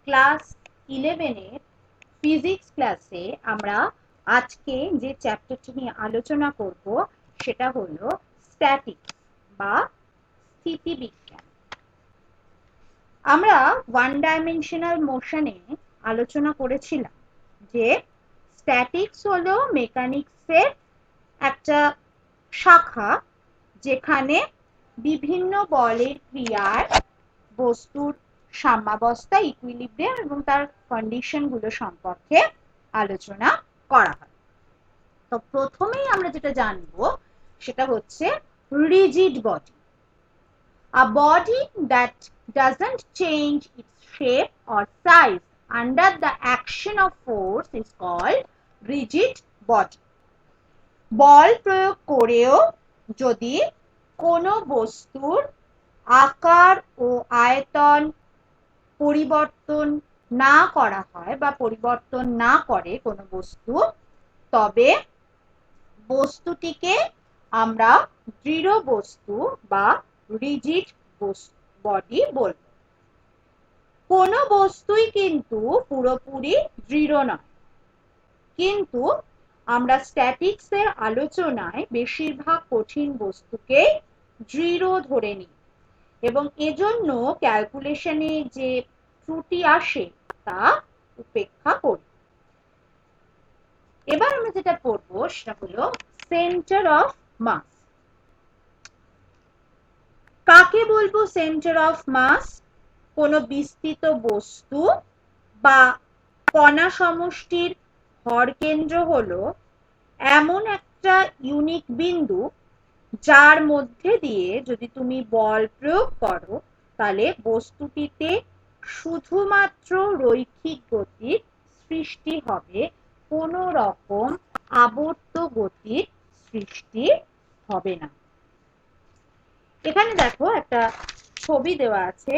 Class 11 এর physics ক্লাসে আমরা আজকে যে চ্যাপ্টারটি নিয়ে আলোচনা করব সেটা হলো স্ট্যাটিক্স বা স্থিতিবিজ্ঞান। আমরা ওয়ান ডাইমেনশনাল মোশনে আলোচনা করেছিলাম যে স্ট্যাটিক্স হলো মেকানিক্সের একটা শাখা, যেখানে বিভিন্ন বলের ক্রিয়ার বস্তুর সাম্যাবস্থা, ইকুইলিব্রিয়াম এবং তার কন্ডিশন গুলো সম্পর্কে আলোচনা করা হয়। তো প্রথমেই আমরা যেটা জানবো সেটা হচ্ছে rigid body. A body that doesn't change its shape or size under the action of force is called rigid body. বল প্রয়োগ করেও যদি কোনো বস্তুর আকার ও আয়তন পরিবর্তন না করা হয় বা পরিবর্তন না করে কোনো বস্তু, তবে বস্তুটিকে আমরা দৃঢ় বস্তু বা রিজিড বডি বলব। কোনো বস্তুই কিন্তু পুরোপুরি দৃঢ় নয়, কিন্তু আমরা স্ট্যাটিক্সের আলোচনায় বেশিরভাগ কঠিন বস্তুকে দৃঢ় ধরে নিই এবং এজন্য ক্যালকুলেশনে যে ত্রুটি আসে তা উপেক্ষা করি। এবার আমরা যেটা পড়বো সেটা হলো সেন্টার অফ মাস। কাকে বলবো সেন্টার অফ মাস? কোনো বিস্তৃত বস্তু বা কণা সমষ্টির ভরকেন্দ্র হলো এমন একটা ইউনিক বিন্দু যার মধ্যে দিয়ে যদি তুমি বল প্রয়োগ করো তাহলে বস্তুটিতে শুধুমাত্র রৈখিক গতির সৃষ্টি হবে, কোনো রকম আবর্ত গতির সৃষ্টি হবে না। এখানে দেখো একটা ছবি দেওয়া আছে।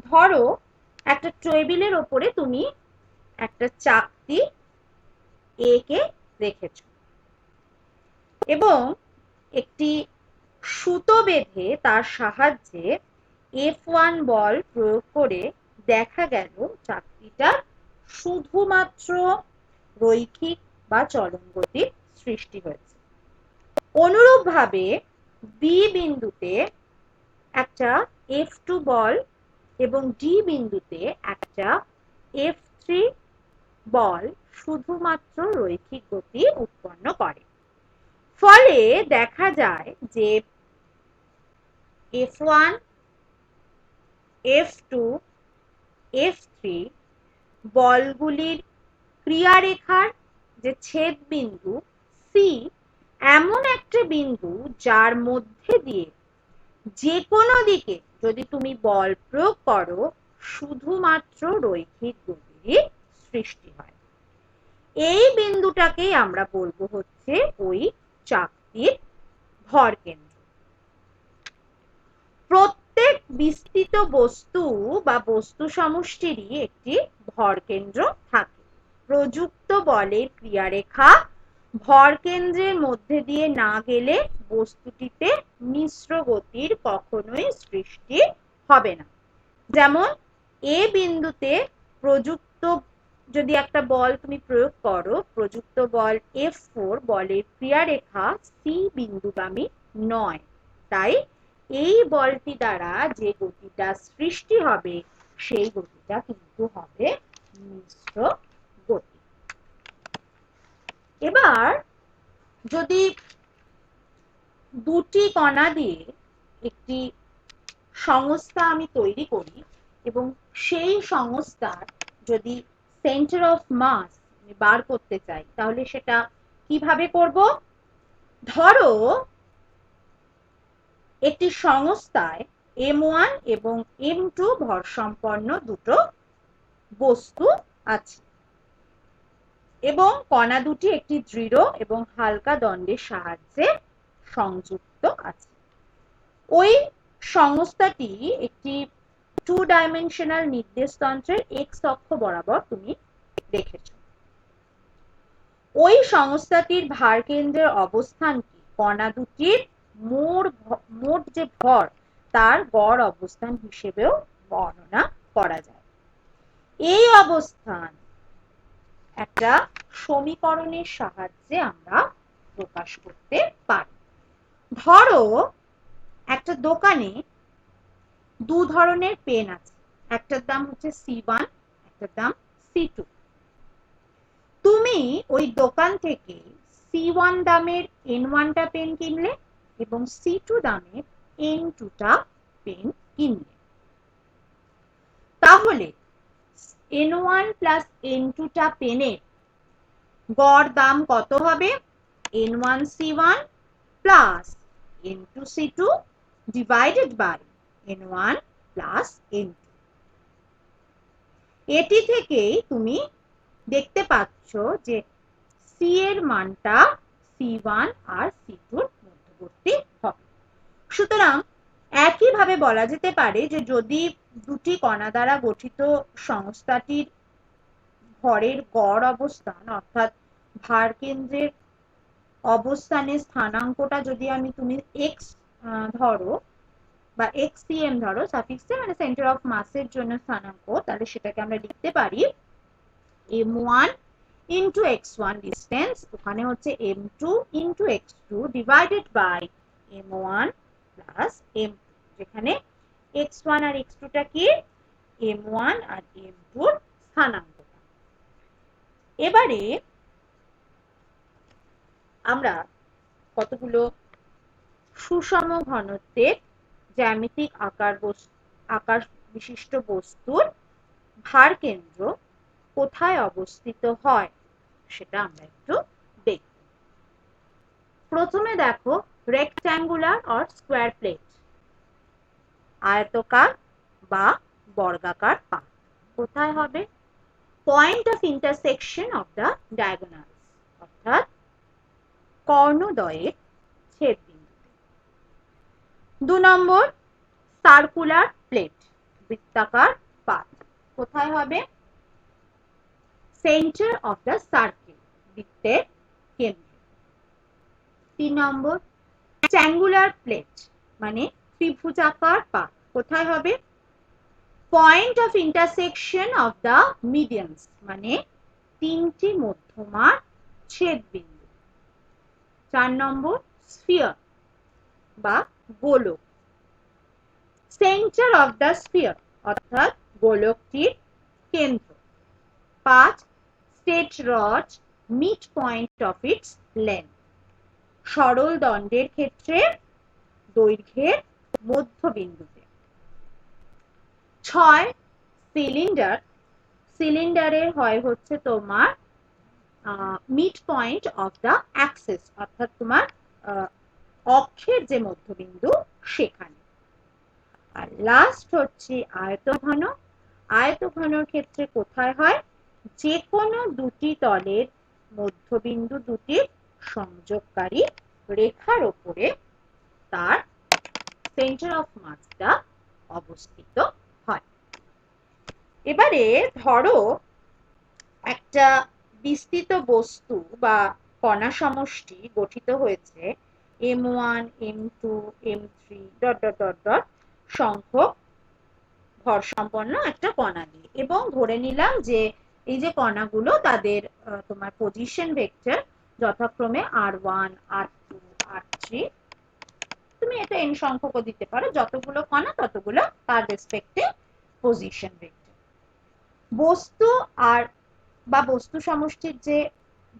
ধরো একটা টেবিলের ওপরে তুমি একটা চাকতি একে রেখেছো এবং একটি সুতো বেঁধে তার সাহায্যে F1 বল প্রয়োগ করে দেখা গেল চাকতিটা শুধুমাত্র রৈখিক বা চলন গতির সৃষ্টি হয়েছে। অনুরূপভাবে বি বিন্দুতে একটা F2 বল এবং ডি বিন্দুতে একটা F3 বল শুধুমাত্র রৈখিক গতি উৎপন্ন করে। ফলে দেখা যায় যে F1, F2, F3 বলগুলির ক্রিয়ারেখার যে ছেদ বিন্দু সি এমন একটা বিন্দু যার মধ্যে দিয়ে যে কোনো দিকে যদি তুমি বল প্রয়োগ করো শুধুমাত্র রৈখিক গতির সৃষ্টি হয়। এই বিন্দুটাকেই আমরা বলবো হচ্ছে ওই চাকতির ভরকেন্দ্র। প্রত্যেক বিস্তৃত বস্তু বা বস্তু সমষ্টিরই একটি ভরকেন্দ্র থাকে। প্রযুক্ত বলের ক্রিয়ারেখা ভরকেন্দ্রের মধ্যে দিয়ে না গেলে বস্তুটিতে মিশ্র গতির কখনোই সৃষ্টি হবে না। যেমন এ বিন্দুতে প্রযুক্ত যদি একটা বল তুমি প্রয়োগ করো, প্রযুক্ত বল F4 বলের ক্রিয়ারেখা সি বিন্দুগামী নয়, তাই এই বলটি দ্বারা যে গতিটা সৃষ্টি হবে সেই গতিটা কিন্তু হবে মিশ্র গতি। এবার যদি দুটি কণা দিয়ে একটি সংস্থা আমি তৈরি করি এবং সেই সংস্থার যদি সেন্টার অফ মাস বার করতে চাই তাহলে সেটা কিভাবে করব? ধরো একটি সংস্থায় M1 এবং M2 ভর সম্পন্ন দুটো বস্তু আছে এবং কণা দুটি একটি দৃঢ় এবং হালকা দণ্ডের সাহায্যে সংযুক্ত আছে। ওই সংস্থাটি একটি 2 ডাইমেনশনাল নির্দেশতন্ত্রের এক্স অক্ষ বরাবর তুমি রেখেছ। ওই সংস্থাটির ভারকেন্দ্রের অবস্থান কি কণা দুটির মোট যে ভর তার গড় অবস্থান হিসেবেও বর্ণনা করা যায়। এই অবস্থান একটা সমীকরণের সাহায্যে আমরা প্রকাশ করতে পারি। ধরো একটা দোকানে দু ধরনের পেন আছে, একটার দাম হচ্ছে C1, একটার দাম C2। তুমি ওই দোকান থেকে C1 দামের N1 টা পেন কিনলে এবং C2 দামের N2 টা পেন কিনলে। তাহলে N1 প্লাস N2 টা পেনের গড় দাম কত হবে? N1C1 plus N2C2 divided by N1 plus N2। এটি থেকেই তুমি দেখতে পাচ্ছ যে সি এর মানটা C1 আর C2 এর মধ্যবর্তী হবে। সুতরাং একইভাবে বলা যেতে পারে যে যদি দুটি কণা দ্বারা গঠিত সংস্থাটির ভরের গড় অবস্থান অর্থাৎ ভার কেন্দ্রের অবস্থানের স্থানাঙ্কটা যদি তুমি x ধরো বা xcm ধরো, সাফিক্সে মানে সেন্টার অফ মাসের জন্য স্থানাঙ্ক, তাহলে সেটাকে আমরা লিখতে পারি m1 into x1 ডিস্টেন্স, ওখানে হচ্ছে m2 into x2 divided by m1 plus m2, যেখানে x1 আর x2 টা কি? m1 আর m2 এর স্থানাঙ্ক। এবারে আমরা কতগুলো সুষম ঘনত্বের জ্যামিতিক আকার বিশিষ্ট বস্তুর ভার কেন্দ্র কোথায় অবস্থিত হয় সেটা আমরা একটু দেখব। প্রথমে দেখো রেক্ট্যাঙ্গুলার অর স্কোয়ার প্লেট, আয়তকার বা বর্গাকার পাত কোথায় হবে? Point of intersection of the diagonals, অর্থাৎ কর্ণদ্বয়ের ছেদ বিন্দুতে। 2 নম্বর সার্কুলার প্লেট, বৃত্তাকার পাত কোথায় হবে? সেন্টার অফ দ্য সার্কেল, বৃত্তের কেন্দ্রে। 3 নম্বর রেক্ট্যাঙ্গুলার প্লেট মানে ত্রিভুজাকার পাত কোথায় হবে? Point of intersection of the medians মানে তিনটি মধ্যমার ছেদ বিন্দু। 4 নম্বর স্ফিয়ার বা গোলক, সেন্টার অফ দ্য স্ফিয়ার অর্থাৎ গোলকটির কেন্দ্র। 5 straight rod, mid point of its length, সরল দণ্ডের ক্ষেত্রে দৈর্ঘ্যের মধ্যবিন্দুতে। 6 সিলিন্ডার, সিলিন্ডারের হয় হচ্ছে তোমার mid point of the Axis অর্থাৎ তোমার অক্ষের যে মধ্যবিন্দু সেখানে। আর লাস্ট হচ্ছে আয়তঘন, আয়তঘনর ক্ষেত্রে কোথায় হয়? যে কোনো দুটি তলের মধ্যবিন্দু দুটির সংযোগকারী রেখার উপরে তার সেন্টার অফ মাসটা অবস্থিত হয়। এবারে ধরো একটা বিস্তৃত বস্তু বা কণা সমষ্টি গঠিত হয়েছে m1 m2 m3 dot dot dot dot সংখ্যক ভর সম্পন্ন একটা কণা দিয়ে, এবং ধরে নিলাম যে এই যে কণাগুলো তাদের তোমার পজিশন ভেক্টর যথাক্রমে r1 r2 r3, তুমি এটা n সংখ্যকও দিতে পারো, যতগুলো কণা ততগুলো তার রেসপেক্টে পজিশন ভেক্টর। বস্তু আর বা বস্তু সমষ্টির যে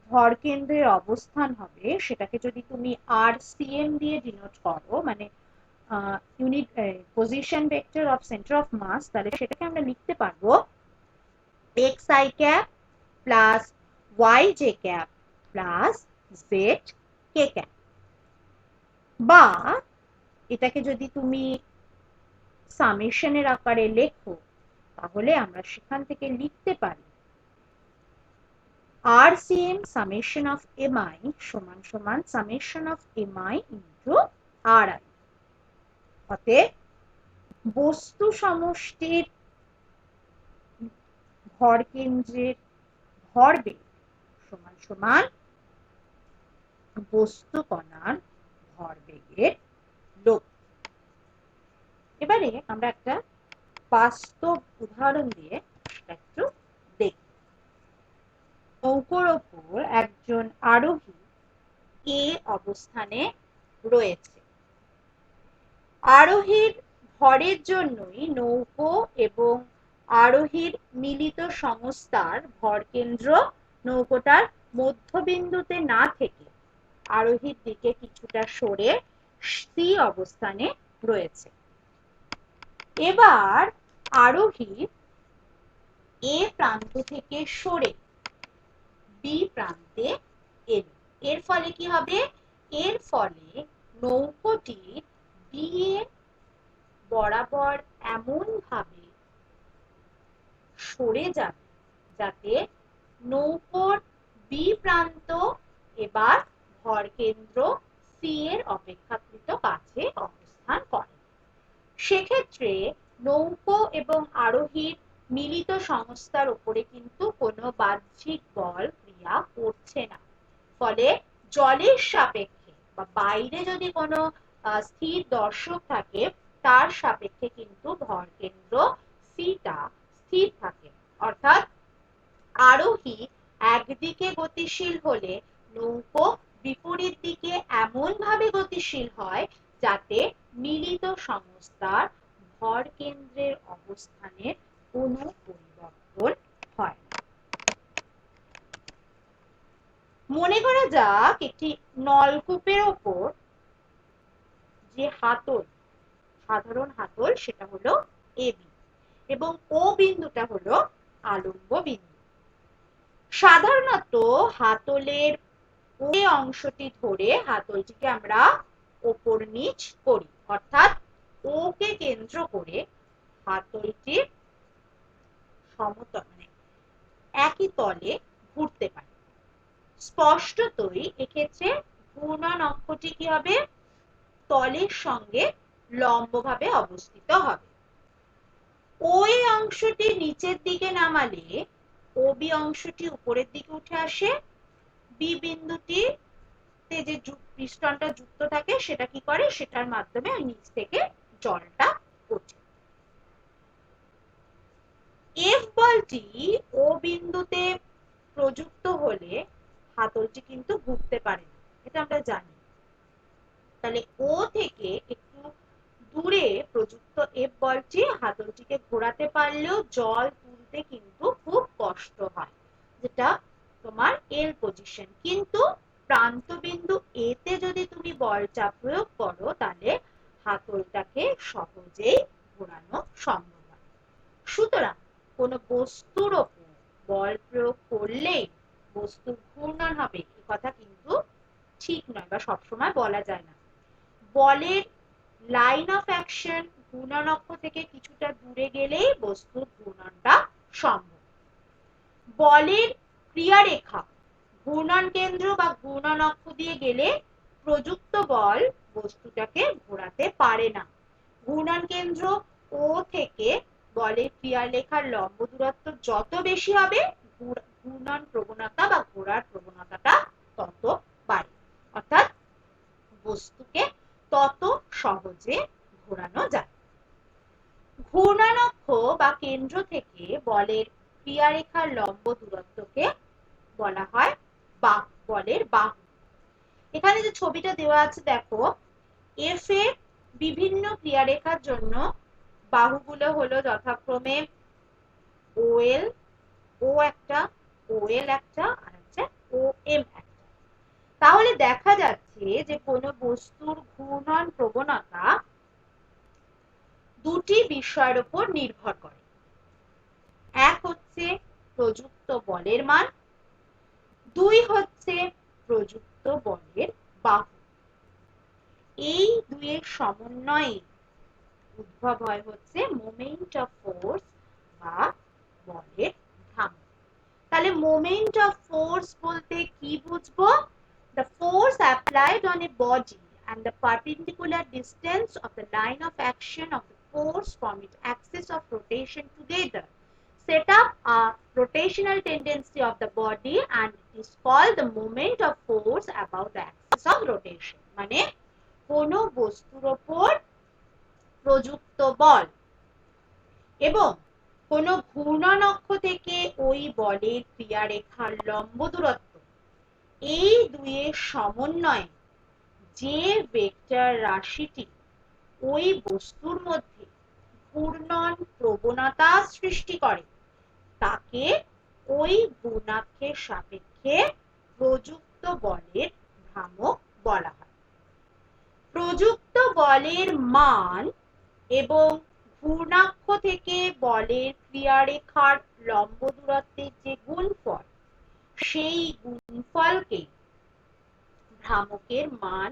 ভর কেন্দ্রের অবস্থান হবে সেটাকে যদি তুমি RCM দিয়ে ডিনোট করো, মানে unit position vector of centre of mass, তাহলে সেটাকে আমরা লিখতে পারবো xi cap plus yj cap plus zk cap. বা এটাকে যদি তুমি সামেশনের আকারে লেখো তাহলে আমরা সেখান থেকে লিখতে পারি RCM summation of mi সমান সমান summation of mi into ri। অতএব বস্তু সমষ্টির ভর কেন্দ্রের ভরবেগ সমান সমান বস্তু কণার ভরবেগের লব্ধ। এবারে আমরা একটা বাস্তব উদাহরণ দিয়ে আমরা একটু দেখি। নৌকোর ওপর একজন আরোহী এ অবস্থানে রয়েছে। আরোহীর ভরের জন্যই নৌকো এবং আরোহীর মিলিত সংস্থার ভরকেন্দ্র নৌকোটার মধ্যবিন্দুতে না থেকে আরোহীর দিকে কিছুটা সরে স্থি অবস্থানে রয়েছে। এবার আরোহী এ প্রান্ত থেকে সরে বি প্রান্তে এলো। এর ফলে কি হবে? এর ফলে নৌকোটি বি এর বরাবর এমন ভাবে সরে যাবে যাতে নৌকোর বি প্রান্ত এবার ভরকেন্দ্র সি এর অপেক্ষাকৃত কাছে অবস্থান করে। সেক্ষেত্রে নৌকো এবং আরোহীর মিলিত সংস্থার উপরে কিন্তু কোনো বাহ্যিক বল ক্রিয়া করছে না। ফলে জলের সাপেক্ষে বা বাইরে যদি কোনো স্থির দর্শক থাকে তার সাপেক্ষে কিন্তু ভরকেন্দ্র সিটা স্থির থাকে। অর্থাৎ আরোহী একদিকে গতিশীল হলে নৌকো বিপরীত দিকে এমন ভাবে গতিশীল হয় যাতে মিলিত সংস্থার ভর কেন্দ্রের অবস্থানের কোনো পরিবর্তন হয় না। মনে করা যাক একটি নলকূপের ওপর যে হাতল, সাধারণ হাতল, সেটা হলো এ বি এবং ও বিন্দুটা হলো আলম্ব বিন্দু। সাধারণত হাতলের ও অংশটি ধরে হাতলটিকে আমরা ওপর নিচ করি, অর্থাৎ ও কে কেন্দ্র করে হাতলটির সমতল মানে একই তলে ঘুরতে পারে। স্পষ্টতই এক্ষেত্রে ঘূর্ণন অক্ষটি কি হবে? তলের সঙ্গে লম্বভাবে অবস্থিত হবে। ওই অংশটি নিচের দিকে নামালে ও বি অংশটি উপরের দিকে উঠে আসে। বি বিন্দুটিতে যে পিস্টনটা যুক্ত থাকে সেটা কি করে? সেটার মাধ্যমে নিচ থেকে জলটা ওঠে। এফ বলটি ও বিন্দুতে প্রযুক্ত হলে হাতলটি কিন্তু ঘুরতে পারে না, এটা আমরা জানি। তাহলে ও থেকে একটু দূরে প্রযুক্ত এফ বলটি হাতলটিকে ঘোরাতে পারলেও জল তুলতে কিন্তু খুব কষ্ট হয়, যেটা তোমার এল পজিশন। কিন্তু প্রান্ত বিন্দু এ তে যদি তুমি বলটা প্রয়োগ করো তাহলে হাতলটাকে সহজেই ঘোরানো সম্ভব হয়। সুতরাং কোন বস্তুর ওপর বল প্রয়োগ করলেই বস্তুর ঘূর্ণন হবে এ কথা কিন্তু ঠিক নয় বা সবসময় বলা যায় না। বলের লাইন অফ অ্যাকশন ঘূর্ণন অক্ষ থেকে কিছুটা দূরে গেলেই বস্তুর ঘূর্ণনটা সম্ভব। বলের ক্রিয়ারেখা ঘূর্ণন কেন্দ্র বা ঘূর্ণন অক্ষ দিয়ে গেলে প্রযুক্ত বল বস্তুটাকে ঘোরাতে পারে না। ঘূর্ণন কেন্দ্র ও থেকে বলের ক্রিয়ারেখার লম্ব দূরত্ব যত বেশি হবে ঘূর্ণন প্রবণতা বা ঘোরার প্রবণতাটা তত বাড়ে, অর্থাৎ বস্তুকে তত সহজে ঘোরানো যায়। ঘূর্ণন অক্ষ বা কেন্দ্র থেকে বলের ক্রিয়ারেখার লম্ব দূরত্বকে বলা হয় বলের বাহু। এখানে যে ছবিটা দেওয়া আছে দেখো, এফ এর বিভিন্ন ক্রিয়ারেখার জন্য বাহুগুলো হলো যথাক্রমে ওএল, ও একটা, ওএল একটা, আর হচ্ছে ও এম একটা। তাহলে দেখা যাচ্ছে যে কোনো বস্তুর ঘূর্ণন প্রবণতা দুটি বিষয়ের উপর নির্ভর করে। এক হচ্ছে প্রযুক্ত বলের মান, দুই হচ্ছে প্রযুক্ত বলের বাহু। এই দুইয়ের সমন্বয়ে উদ্ভব হয় হচ্ছে মোমেন্ট অফ ফোর্স বা বলের ভ্রামক। তাহলে মোমেন্ট অফ ফোর্স বলতে কি বুঝবো? The force applied on a body and the perpendicular distance of the line of action of the force from its axis of rotation together set up a rotational tendency of the body and it is called the moment of force about the axis of rotation. মানে কোনো বস্তুর ওপর প্রযুক্ত বল এবং কোনো ঘূর্ণন অক্ষ থেকে ওই বলের ক্রিয়ারেখার লম্ব দূরত্ব, এই দুইয়ের সমন্বয়ে যে ভেক্টর রাশিটি ওই বস্তুর মধ্যে ঘূর্ণন প্রবণতা সৃষ্টি করে তাকে ওই গুণাঙ্কের সাপেক্ষে প্রযুক্ত বলের ভ্রামক বলা হয়। প্রযুক্ত বলের মান এবং ঘূর্ণাক্ষ থেকে বলের ক্রিয়ারেখার লম্ব দূরত্বের যে গুণফল, সেই গুণফলকে ভ্রামকের মান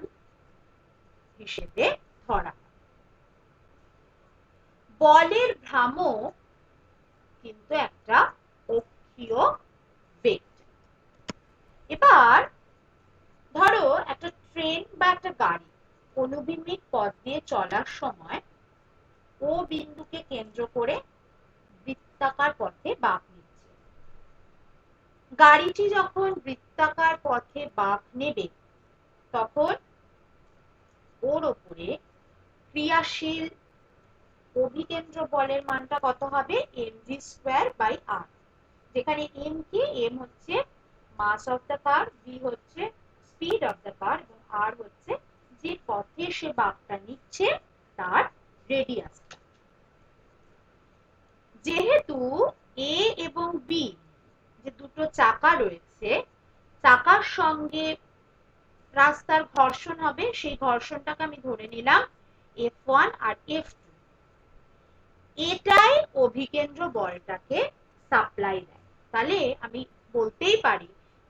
হিসেবে ধরা হয়। বলের ভ্রামক কিন্তু একটা অক্ষীয় ভেক্টর। এবার ধরো একটা ট্রেন বা একটা গাড়ি অনুভূমিক পথ দিয়ে চলার সময় ও বিন্দুকে কেন্দ্র করে বৃত্তাকার পথে বাঁক নিচ্ছে। গাড়িটি যখন বৃত্তাকার পথে বাঁক নেবে তখন ওর উপরে ক্রিয়াশীল অভিকেন্দ্র বলের মানটা কত হবে? mg²/r, যেখানে m কি? m হচ্ছে মাস অফ দ্য কার, v হচ্ছে স্পিড অফ দ্য কার এবং r হচ্ছে যে পথে সে বাঁকটা নিচ্ছে তার রেডিয়াস। যেহেতু a এবং b যে দুটো চাকা রয়েছে, চাকার সঙ্গে রাস্তার ঘর্ষণ হবে, সেই ঘর্ষণটাকে আমি ধরে নিলাম F1 আর F2, এটাই অভিকেন্দ্র বলটাকে সাপ্লাই দেয়। তাহলে আমি বলতেই পারি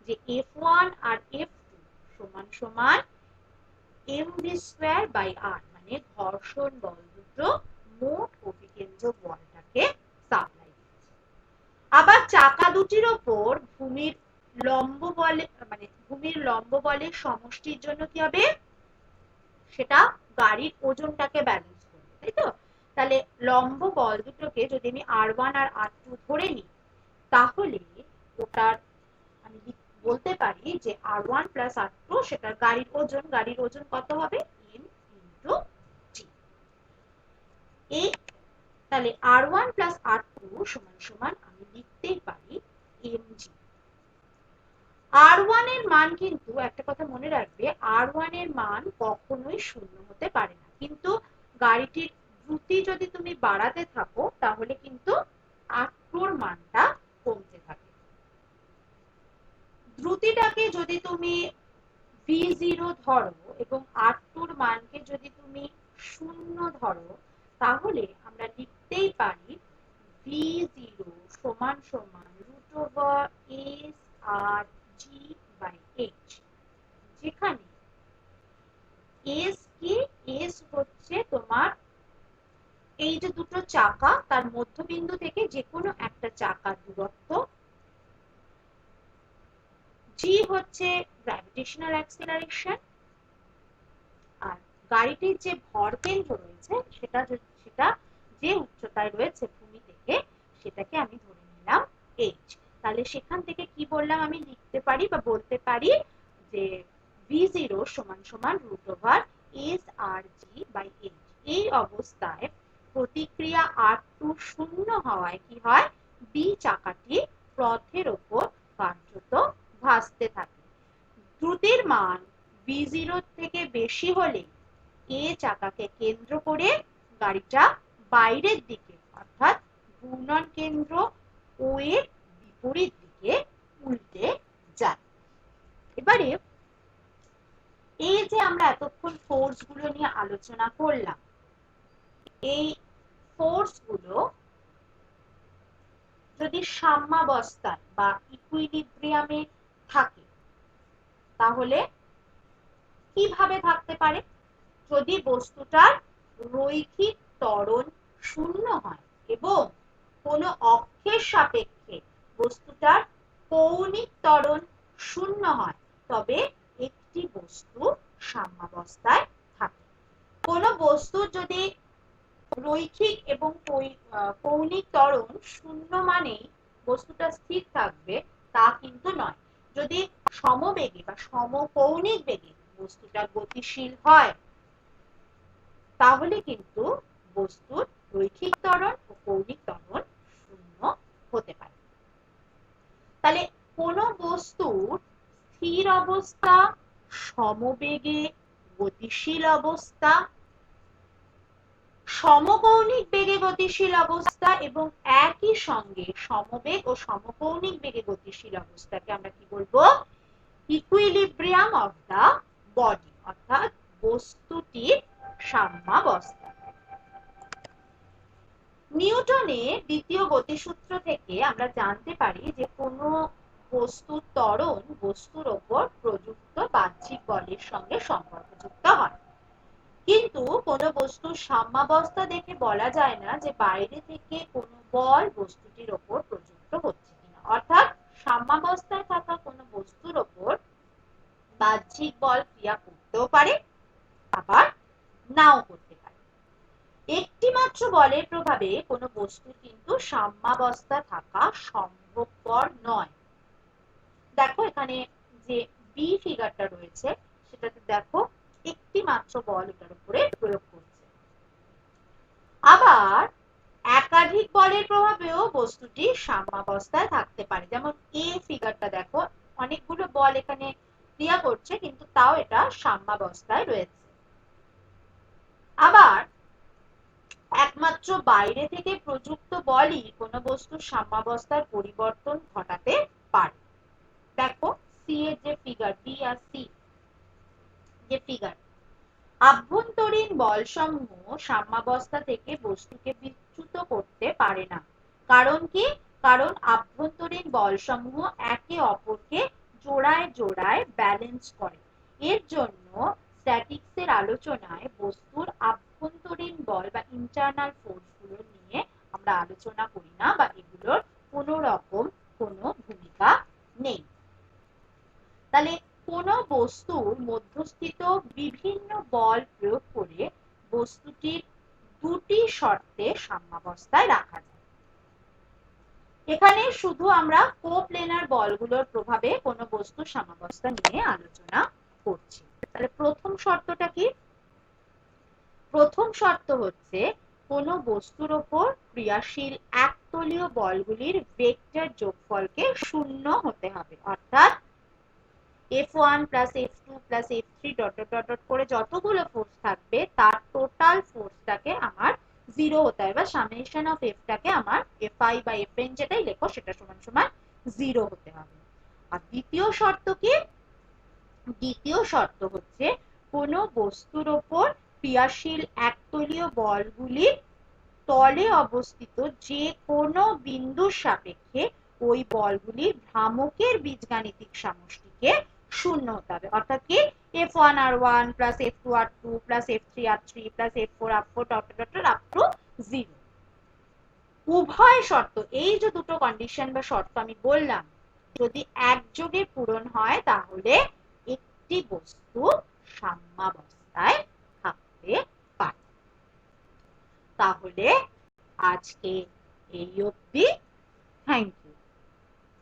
যে F1 আর F2 সমান সমান mv²/r, মানে ঘর্ষণ বল দুটো মোট অভিকেন্দ্র বলটাকে সাপ্লাই দিচ্ছে। আবার চাকা দুটির ওপর ভূমির লম্ব বলে, মানে ভূমির লম্ব বলের সমষ্টির জন্য কি হবে? সেটা গাড়ির ওজনটাকে ব্যালেন্স করবে, তাই তো? তাহলে লম্ব বল দুটোকে যদি আমি R1 আর R2 ধরে নিই, তাহলে ওটার আমি বলতে পারি যে R1 প্লাস R2 সেটার গাড়ির ওজন কত হবে? m into t। এই তাহলে R1 প্লাস R2 সমান সমান আমি লিখতেই পারি mg। R1 এর মান কিন্তু একটা কথা মনে রাখবে, R1 এর মান কখনোই শূন্য হতে পারে না, কিন্তু গাড়িটির দ্রুতি যদি তুমি বাড়াতে থাকো তাহলে কিন্তু R2 এর মানটা কমতে থাকে। দ্রুতিটাকে যদি তুমি v0 ধরো এবং R2 এর মানকে যদি তুমি 0 ধরো, তাহলে আমরা লিখতেই পারি v0 সমান সমান √s/g/h, যেখানে s কি? s হচ্ছে তোমার এই যে দুটো চাকা তার মধ্যবিন্দু থেকে যে কোনো একটা চাকার দূরত্ব, g হচ্ছে গ্র্যাভিটেশনাল অ্যাক্সিলারেশন, আর গাড়িটির যে ভরকেন্দ্র রয়েছে সেটা যে উচ্চতায় রয়েছে ভূমি থেকে, সেটাকে আমি ধরে নিলাম h। তাহলে সেখান থেকে কি বললাম? আমি লিখতে পারি বা বলতে পারি যে v0 সমান সমান √s/g/h। এই অবস্থায় প্রতিক্রিয়া R2 শূন্য হওয়ায় কি হয়? b চাকাটি পথের ওপর কার্যত ভাসতে থাকে। দ্রুতির মান v0 থেকে বেশি হলে a চাকাকে কেন্দ্র করে গাড়িটা বাইরের দিকে অর্থাৎ ঘূর্ণন কেন্দ্র ও এর বিপরীত দিকে উল্টে যায়। এবারে এই যে আমরা এতক্ষণ ফোর্স গুলো নিয়ে আলোচনা করলাম, এই ফোর্স গুলো যদি সাম্যাবস্থায় বা ইকুইলিব্রিয়ামে থাকে তাহলে কিভাবে থাকতে পারে? যদি বস্তুটার রৈখিক ত্বরণ শূন্য হয় এবং কোনো অক্ষের সাপেক্ষে বস্তুটার কৌণিক ত্বরণ শূন্য হয়, তবে একটি বস্তু সাম্যাবস্থায় থাকে। কোনো বস্তুর যদি রৈখিক এবং কৌণিক ত্বরণ শূন্য মানেই বস্তুটা স্থির থাকবে তা কিন্তু নয়। যদি সমবেগে বা সমকৌণিক বেগে বস্তুটা গতিশীল হয়, তাহলে কিন্তু বস্তুর রৈখিক ত্বরণ ও কৌণিক ত্বরণ শূন্য হতে পারে। তাহলে কোন বস্তুর স্থির অবস্থা, সমবেগে গতিশীল অবস্থা, সমকৌণিক বেগে গতিশীল অবস্থা এবং একই সঙ্গে সমবেগ ও সমকৌণিক বেগে গতিশীল অবস্থাকে আমরা কি বলবো? ইকুইলিব্রিয়াম অফ দা বডি, অর্থাৎ বস্তুটির সাম্যাবস্থা। নিউটনের দ্বিতীয় গতিসূত্র থেকে আমরা জানতে পারি যে কোনো বস্তুর ত্বরণ বস্তুর ওপর প্রযুক্ত বাহ্যিক বলের সঙ্গে সম্পর্কযুক্ত হয়। কিন্তু কোনো বস্তুর সাম্যাবস্থা দেখে বলা যায় না যে বাইরে থেকে কোনো বল বস্তুটির ওপর প্রযুক্ত হচ্ছে কিনা। অর্থাৎ সাম্যাবস্থায় থাকা কোনো বস্তুর ওপর বাহ্যিক বল ক্রিয়া করতেও পারে, আবার নাও করতে পারে। একটি মাত্র বলের প্রভাবে কোনো বস্তুর কিন্তু সাম্যাবস্থা থাকা সম্ভবপর নয়। দেখো এখানে যে বি ফিগারটা রয়েছে সেটাতে দেখো একটি মাত্র বল এটার উপরে প্রয়োগ করছে। আবার একাধিক বলের প্রভাবেও বস্তুটি সাম্যাবস্থায় থাকতে পারে। যেমন এ ফিগারটা দেখো, অনেকগুলো বল এখানে ক্রিয়া করছে কিন্তু তাও এটা সাম্যাবস্থায় রয়েছে। আবার একমাত্র বাইরে থেকে প্রযুক্ত বলই কোনো বস্তুর সাম্যাবস্থার পরিবর্তন ঘটাতে পারে। দেখো সি এর যে ফিগার, বি আর সি যে ফিগার, আভ্যন্তরীণ বলসমূহ সাম্যাবস্থা থেকে বস্তুকে বিচ্যুত করতে পারে না। কারণ কি? কারণ আভ্যন্তরীণ বলসমূহ একে অপরকে জোড়ায় জোড়ায় ব্যালেন্স করে। এর জন্য স্ট্যাটিক্সের আলোচনায় বস্তুর আভ্যন্তরীণ বল বা ইন্টারনাল ফোর্স গুলো নিয়ে আমরা আলোচনা করি না, বা এগুলোর কোনো রকম কোনো ভূমিকা নেই। তাহলে কোন বস্তুর মধ্যস্থিত বিভিন্ন বল প্রয়োগ করে বস্তুটির দুটি শর্তে সাম্যাবস্থায় রাখা যায়। এখানে শুধু আমরা কোপ্লেনার বলগুলোর প্রভাবে কোন বস্তুর সাম্যাবস্থা নিয়ে আলোচনা করছি। তাহলে প্রথম শর্তটা কি? প্রথম শর্ত হচ্ছে কোন বস্তুর ওপর ক্রিয়াশীল একতলীয় বলগুলির ভেক্টর যোগফলকে শূন্য হতে হবে। অর্থাৎ F1 plus F2 plus F3 dot dot dot করে যতগুলো ফোর্স থাকবে তার টোটাল ফোর্সটাকে আমার জিরো হতে হবে, বা সামেশন অফ এফটাকে আমার Fi বা Fn যেটাই লেখো সেটা সমান সমান জিরো হতে হবে। আর দ্বিতীয় শর্ত কি? দ্বিতীয় শর্ত হচ্ছে কোন বস্তুর ওপর ক্রিয়াশীল একতলীয় বলগুলির তলে অবস্থিত যে কোনো বিন্দুর সাপেক্ষে ওই বলগুলির ভ্রামকের বীজগাণিতিক সমষ্টিকে শূন্য হতে হবে। অর্থাৎ কি? F1R1 plus F2R2 plus F3R3 plus F4R4 up to 0। উভয় শর্ত, এই যে দুটো কন্ডিশন বা শর্ত আমি বললাম, যদি একযোগে পূরণ হয় তাহলে একটি বস্তু সাম্যাবস্থায় থাকতে পারে। তাহলে আজকে এই অবধি।